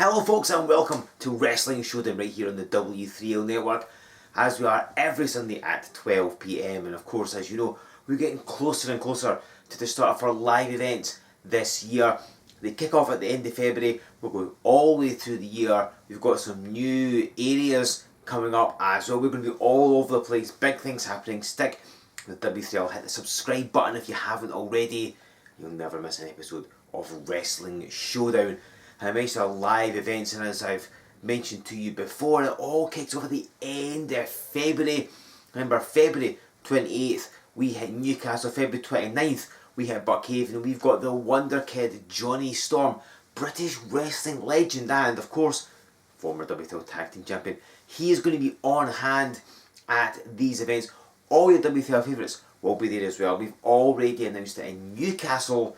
Hello folks and welcome to Wrestling Showdown right here on the W3L network, as we are every Sunday at 12 PM, and of course, as you know, we're getting closer and closer to the start of our live events this year. They kick off at the end of February, we're going all the way through the year. We've got some new areas coming up as well. We're going to be all over the place, big things happening. Stick with W3L, hit the subscribe button if you haven't already. You'll never miss an episode of Wrestling Showdown. And I mentioned our live events, and as I've mentioned to you before, it all kicks off at the end of February. Remember, February 28th we hit Newcastle, February 29th we hit Buckhaven, and we've got the Wonder Kid Johnny Storm, British wrestling legend and of course former W3L Tag Team Champion. He is going to be on hand at these events. All your W3L favourites will be there as well. We've already announced it in Newcastle,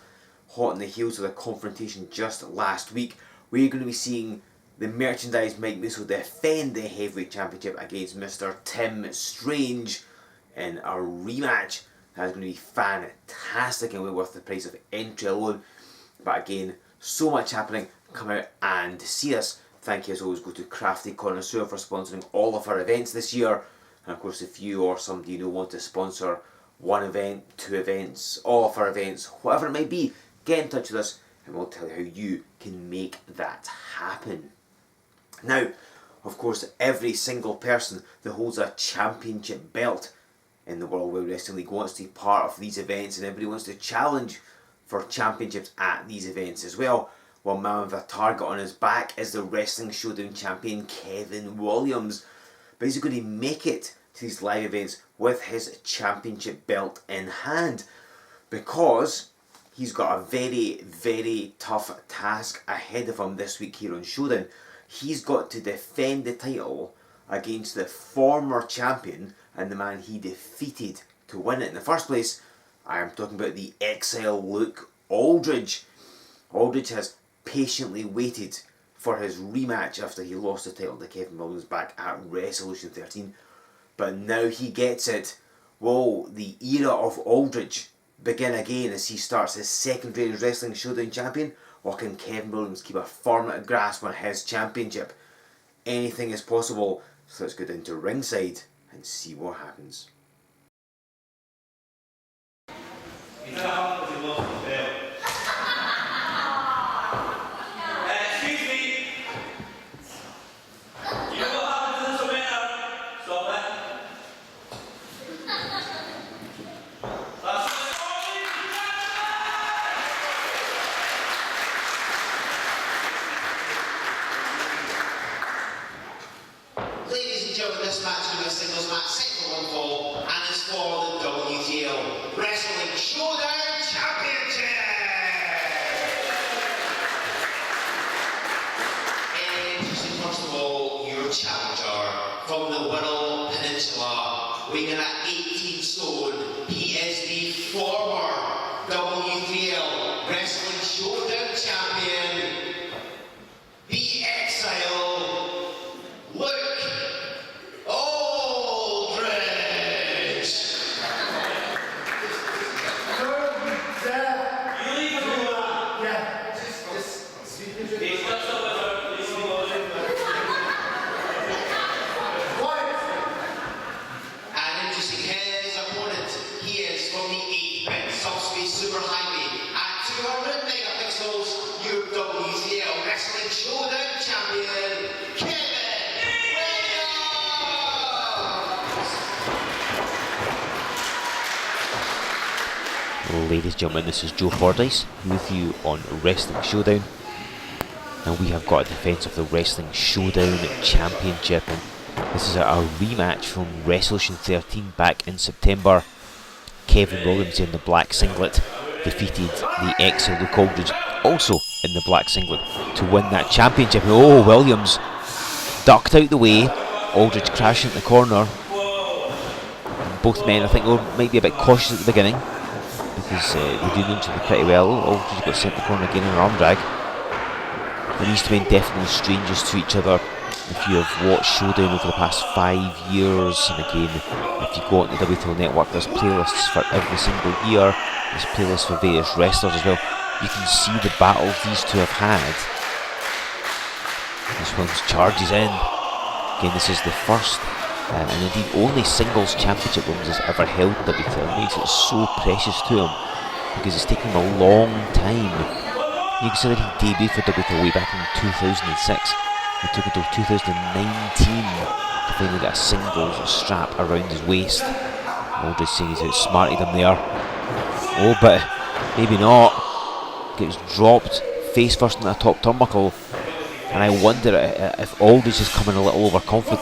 hot on the heels of the confrontation just last week. We're going to be seeing the merchandise Mike Musso defend the heavyweight championship against Mr. Tim Strange in a rematch. That's going to be fantastic and well worth the price of entry alone. But again, so much happening. Come out and see us. Thank you as always go to Crafty Connoisseur for sponsoring all of our events this year. And of course, if you or somebody you know want to sponsor one event, two events, all of our events, whatever it might be, get in touch with us and we'll tell you how you can make that happen. Now, of course, every single person that holds a championship belt in the World Wide Wrestling League wants to be part of these events, and everybody wants to challenge for championships at these events as well. Well, man with a target on his back is the Wrestling Showdown Champion Kevin Williams, but he's going to make it to these live events with his championship belt in hand, because he's got a very, very tough task ahead of him this week here on Showdown. He's got to defend the title against the former champion and the man he defeated to win it in the first place. I am talking about the Exile Luke Aldridge. Aldridge has patiently waited for his rematch after he lost the title to Kevin Williams back at Resolution 13. But now he gets it. Will the era of Aldridge begin again as he starts his second reign as Wrestling Showdown Champion, or can Kevin Williams keep a firm grasp on his championship? Anything is possible, so let's go down to ringside and see what happens. This match will be a singles match set for one fall, and it's for the W3L Wrestling Showdown Championship. Introducing first of all your challenger from the Wirral Peninsula, weighing in at 18 stone. He is the former W3L Wrestling Showdown Champion, the Exile, Luke Aldridge. And introducing his opponent, he is from the 8-bit subspace superhighway at 200 megapixels, your W3L Wrestling Showdown Champion, Kevin Williams. Ladies and gentlemen, this is Joe Fordyce with you on Wrestling Showdown, and we have got a defence of the Wrestling Showdown Championship, and this is a rematch from Resolution 13 back in September. Kevin Williams in the black singlet defeated the Exile Luke Aldridge, also in the black singlet, to win that championship. Oh, Williams ducked out the way, Aldridge crashing in the corner. And both men, I think, might be a bit cautious at the beginning, because they do know each other pretty well. Aldridge got sent in the corner again in an arm drag. But these two men definitely strangers to each other. If you have watched Showdown over the past 5 years, and again, if you go on the W3L network, there's playlists for every single year, there's playlists for various wrestlers as well. You can see the battles these two have had As Williams charges in. Again, this is the first and indeed only singles championship Williams has ever held in W3L. It makes it so precious to him because it's taken him a long time. You consider he debuted for W3L way back in 2006. It took until 2019 to finally get a singles strap around his waist. Aldridge saying he's outsmarted him there. Oh, but maybe not. Gets dropped face first in that top turnbuckle. And I wonder if Aldridge is coming a little overconfident,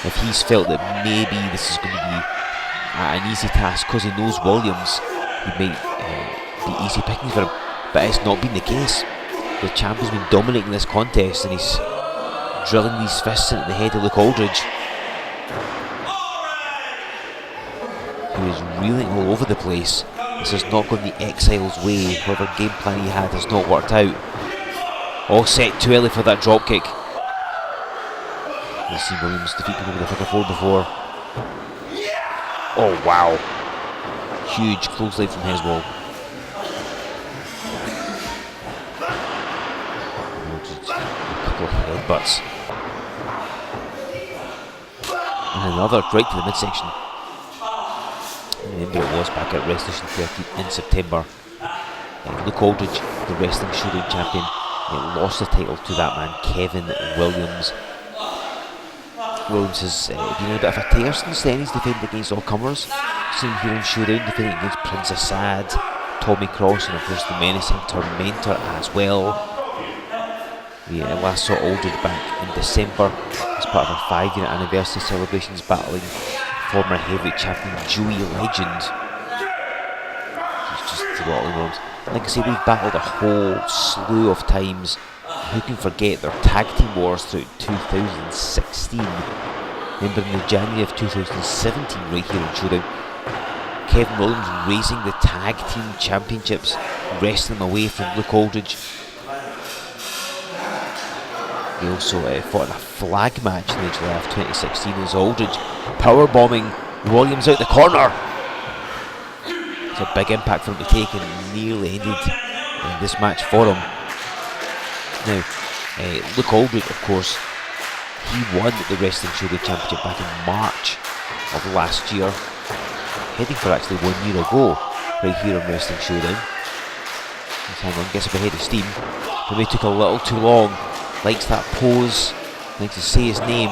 if he's felt that maybe this is going to be an easy task because he knows Williams, he might be easy pickings for him, but it's not been the case. The champ has been dominating this contest and he's drilling these fists into the head of Luke Aldridge, who is reeling all over the place. This has not gone the Exile's way. Whatever game plan he had has not worked out. All set too early for that dropkick. We've seen Williams defeat people with a figure 4 before. Oh wow. Huge clothesline from Hezwall. A couple of headbutts. And another right to the midsection. Remember it was back at Wrestling 13 in September. Luke Aldridge, the Wrestling Showdown Champion, lost the title to that man, Kevin Williams. Williams has been in a bit of a tear since then. He's defended against all comers. Seen him here in Showdown, defending against Prince Assad, Tommy Cross, and of course the menacing Tormentor as well. We last saw Aldridge back in December as part of our 5-year anniversary celebrations, battling former heavyweight champion Joey Legend. He's just throttling Williams. Like I say, they've battled a whole slew of times. Who can forget their tag team wars throughout 2016? Remember in the January of 2017, right here in Showdown, Kevin Williams raising the tag team championships, wrestling away from Luke Aldridge. He also fought in a flag match in July of 2016 as Aldridge powerbombing Williams out the corner. It's a big impact for him to take and nearly ended this match for him. Now, Luke Aldridge, of course, he won the Wrestling Showdown Championship back in March of last year, heading for actually 1 year ago, right here on Wrestling Showdown. Let's hang on, gets a bit ahead of steam. But they took a little too long. Likes that pose, likes to say his name.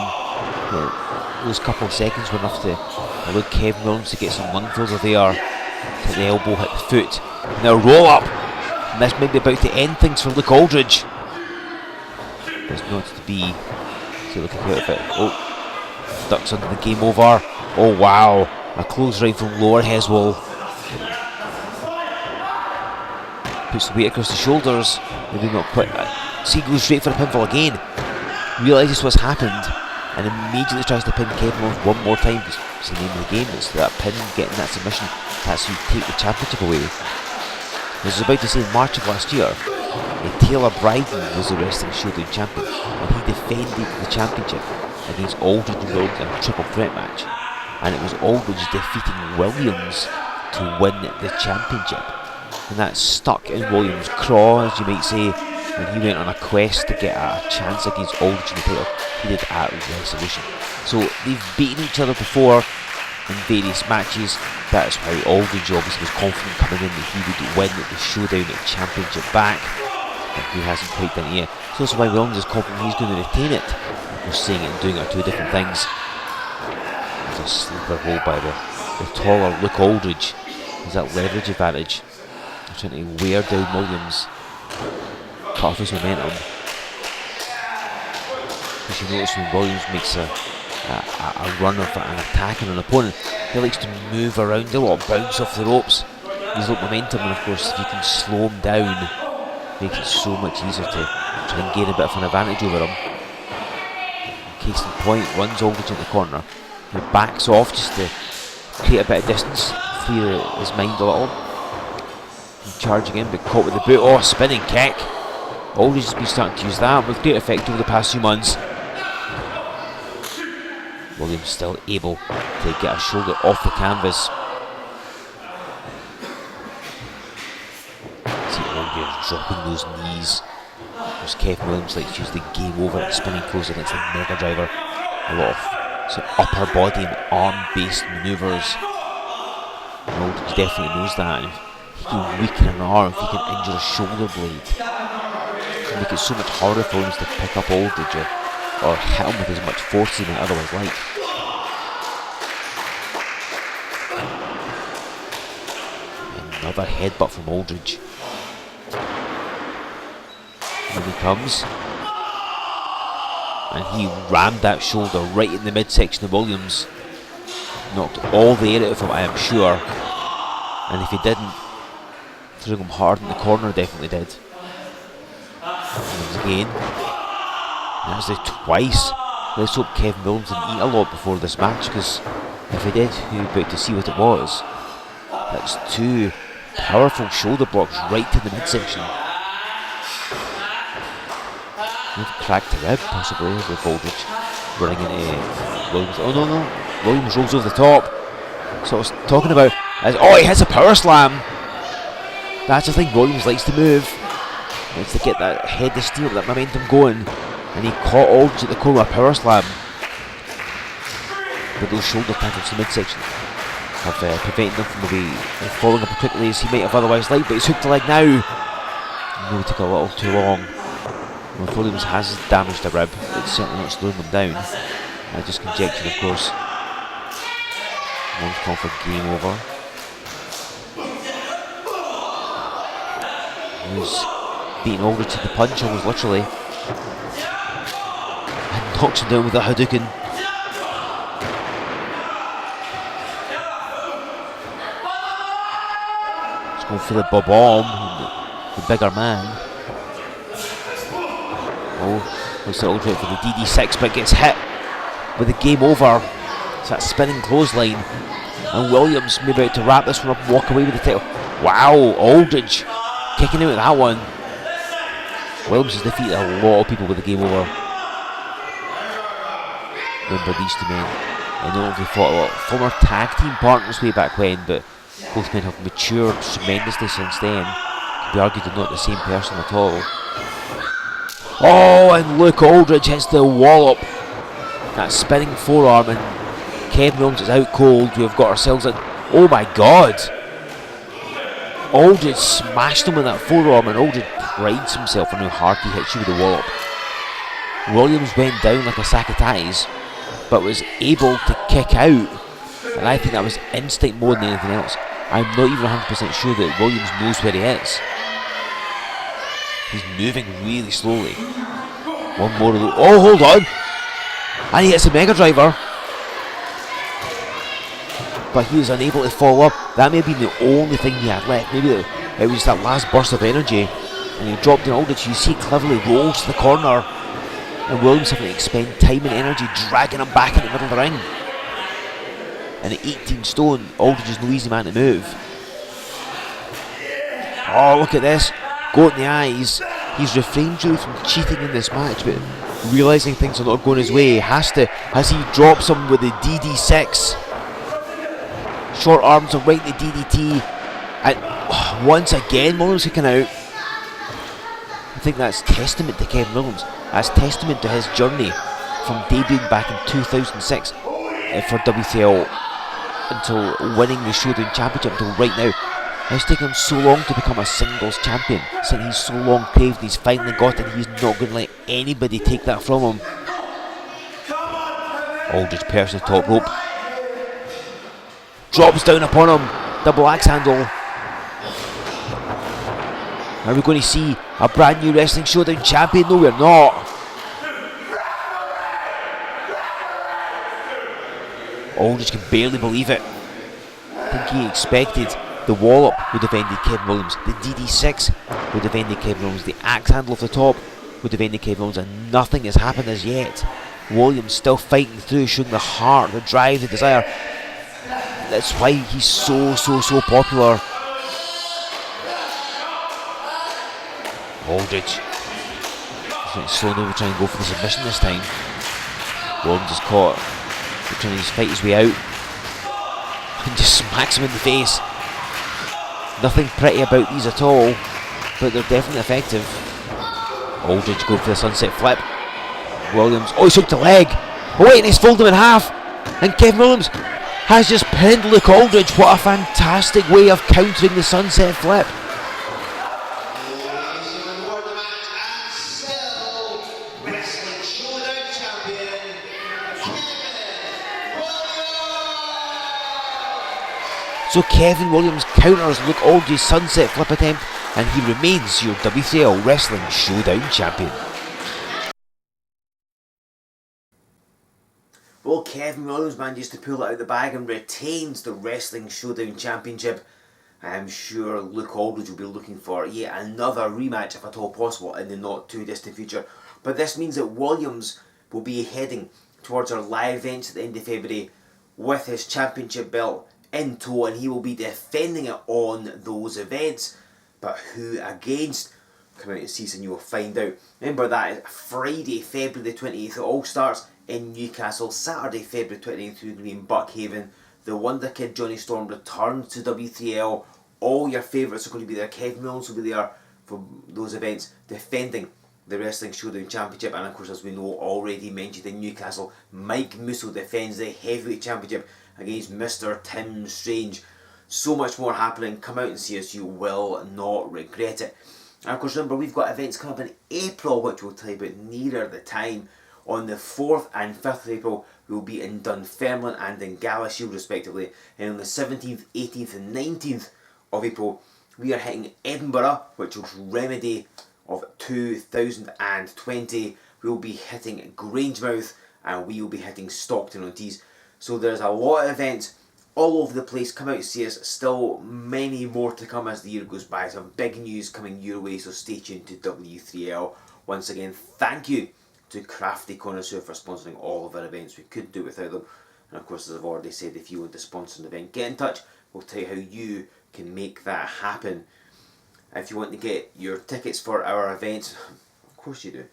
Those couple of seconds were enough to allow Kevin Williams to get some lung filter there. Hit the elbow, hit the foot. Now roll up. And this might be about to end things for Luke Aldridge. There's not to be. So looking out of it. Oh, ducks under the game over. Oh wow, a clothesline from lower Hezwall. Puts the weight across the shoulders. Maybe not quite. See, goes straight for a pinfall again. Realises what's happened and immediately tries to pin Kevin off one more time. It's the name of the game. It's that pin, getting that submission. That's who take the championship away. As I was about to say, in March of last year, Taylor Bryden was the Wrestling Showdown Champion, and he defended the championship against Aldridge and Williams in a triple threat match. And it was Aldridge defeating Williams to win the championship. And that stuck in Williams' craw, as you might say, when he went on a quest to get a chance against Aldridge in the title. He did at Resolution. So they've beaten each other before in various matches. That's why Aldridge obviously was confident coming in that he would win the Showdown Championship back. But he hasn't quite done it yet. So that's why Williams is confident he's going to retain it. We're saying it and doing it are two different things. There's a sleeper hold by the taller Luke Aldridge. There's that leverage advantage. They're trying to wear down Williams. Cut off his momentum. As you notice, when Williams makes a run of an attack on an opponent, he likes to move around a lot, bounce off the ropes. He's got momentum, and of course if you can slow him down, makes it so much easier to try and gain a bit of an advantage over him. Case in point, runs Aldridge in the corner. He backs off just to create a bit of distance, clear his mind a little. And charging in, but caught with the boot. Oh, spinning kick. Aldridge has been starting to use that with great effect over the past few months. Williams still able to get a shoulder off the canvas. See Aldridge dropping those knees. There's Kevin Williams likes to use the game over spinning closer against the mega driver. A lot of upper body and arm-based manoeuvres. Aldridge definitely knows that. If he can weaken an arm, if he can injure a shoulder blade, it can make it so much harder for him to pick up Aldridge or hit him with as much force as he might otherwise like. Another headbutt from Aldridge. Here he comes. And he rammed that shoulder right in the midsection of Williams. Knocked all the air out of him, I am sure. And if he didn't, threw him hard in the corner, definitely did. Williams again. That's it twice. Let's hope Kevin Williams didn't eat a lot before this match, because if he did, we were about to see what it was. That's two powerful shoulder blocks right to the midsection. We've cracked a rib, possibly, with Aldridge running into Williams. Oh no, Williams rolls over the top. So I was talking about, he hits a power slam. That's the thing Williams likes to move. He likes to get that head to steer, that momentum going. And he caught Aldridge at the corner with a power slam. But those shoulder tackles to the midsection have prevented him from maybe falling up quickly as he might have otherwise liked, but he's hooked the leg now. No, it took a little too long. Well, if Williams has damaged a rib, it's certainly not slowing him down. Just conjecture, of course. One's called for game over. He's beating Aldridge to the punch, almost literally. And knocks him down with a Hadouken. He's going for the bomb, the bigger man. Looks like Aldridge for the DD6, but gets hit with the game over. It's that spinning clothesline. And Williams may be about to wrap this one up and walk away with the title. Wow, Aldridge kicking out of that one. Williams has defeated a lot of people with the game over. Remember these two men. I know they fought a lot. Former tag team partners way back when, but both men have matured tremendously since then. Could be argued they're not the same person at all. Oh, and look, Aldridge hits the wallop. That spinning forearm, and Kevin Williams is out cold. We've got ourselves in. Oh my god! Aldridge smashed him with that forearm, and Aldridge prides himself on how hard he hits you with the wallop. Williams went down like a sack of ties, but was able to kick out. And I think that was instinct more than anything else. I'm not even 100% sure that Williams knows where he is. He's moving really slowly. One more. Oh, hold on! And he hits a mega driver. But he was unable to follow up. That may have been the only thing he had left. Maybe it was that last burst of energy. And he dropped in Aldridge. You see cleverly rolls to the corner. And Williams having to expend time and energy dragging him back in the middle of the ring. And at 18 stone, Aldridge is no easy man to move. Oh, look at this. Go in the eyes. He's refrained really from cheating in this match, but realising things are not going his way, as he drops him with the DD6. Short arms and right in the DDT. And once again, Williams kicking out. I think that's testament to Kevin Williams. That's testament to his journey from debuting back in 2006 for W3L until winning the Showdown Championship until right now. It's taken him so long to become a singles champion. Since he's so long craved, he's finally got it. He's not going to let anybody take that from him. Aldridge perches the top rope. Drops down upon him. Double axe handle. Are we going to see a brand new Wrestling Showdown champion? No, we're not. Aldridge can barely believe it. I think he expected the wallop would have ended Kevin Williams. The DD6 would have ended Kevin Williams. The axe handle off the top would have ended Kevin Williams. And nothing has happened as yet. Williams still fighting through, showing the heart, the drive, the desire. That's why he's so popular. Aldridge. He's slowly over trying to go for the submission this time. Williams is caught. He's trying to fight his way out. And just smacks him in the face. Nothing pretty about these at all, but they're definitely effective. Aldridge go for the sunset flip. Williams, oh, he's hooked the leg. Oh wait, and he's folded him in half. And Kevin Williams has just pinned Luke Aldridge. What a fantastic way of countering the sunset flip. Wrestling Showdown Champion, Kevin Williams! So Kevin Williams counters Luke Aldridge's sunset flip attempt, and he remains your W3L Wrestling Showdown Champion. Well, Kevin Williams managed to pull it out of the bag and retains the Wrestling Showdown Championship. I am sure Luke Aldridge will be looking for yet another rematch, if at all possible, in the not too distant future. But this means that Williams will be heading towards our live events at the end of February with his championship belt in tow, and he will be defending it on those events. But who against? Come out and see, and you will find out. Remember, that is Friday, February the 28th. It all starts in Newcastle. Saturday, February 29th, we're going to be in Buckhaven. The Wonder Kid Johnny Storm returns to W3L. All your favourites are going to be there. Kevin Williams will be there for those events, defending the Wrestling Showdown Championship. And of course, as we know, already mentioned in Newcastle, Mike Musso defends the Heavyweight Championship against Mr. Tim Strange. So much more happening. Come out and see us. You will not regret it. And of course, remember, we've got events coming up in April, which we'll tell you about nearer the time. On the 4th and 5th of April, we will be in Dunfermline and in Galashiels, respectively. And on the 17th, 18th and 19th of April, we are hitting Edinburgh, which was Remedy of 2020. We will be hitting Grangemouth, and we will be hitting Stockton-on-Tees. So there's a lot of events all over the place. Come out and see us. Still many more to come as the year goes by. Some big news coming your way, so stay tuned to W3L. Once again, thank you to Crafty Connoisseur for sponsoring all of our events. We couldn't do it without them. And of course, as I've already said, if you want to sponsor an event, get in touch. We'll tell you how you can make that happen. If you want to get your tickets for our events, of course you do,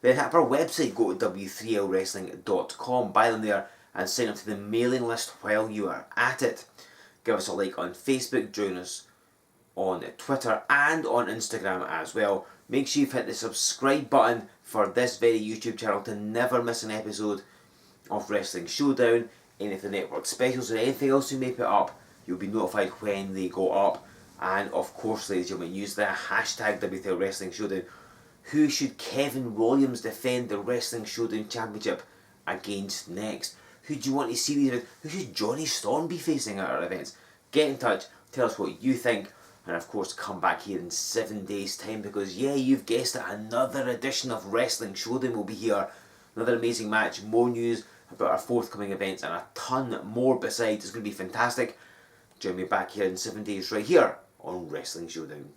then at our website, go to w3lwrestling.com, buy them there, and sign up to the mailing list while you are at it. Give us a like on Facebook, join us on Twitter and on Instagram as well. Make sure you've hit the subscribe button for this very YouTube channel to never miss an episode of Wrestling Showdown, any of the network specials or anything else we may put up. You'll be notified when they go up. And of course, ladies and gentlemen, use the hashtag W3L Wrestling Showdown. Who should Kevin Williams defend the Wrestling Showdown Championship against next? Who do you want to see these events? Who should Johnny Storm be facing at our events? Get in touch, tell us what you think, and of course come back here in 7 days time, because yeah, you've guessed it, another edition of Wrestling Showdown will be here. Another amazing match, more news about our forthcoming events, and a ton more besides. It's going to be fantastic. Join me back here in 7 days right here on Wrestling Showdown.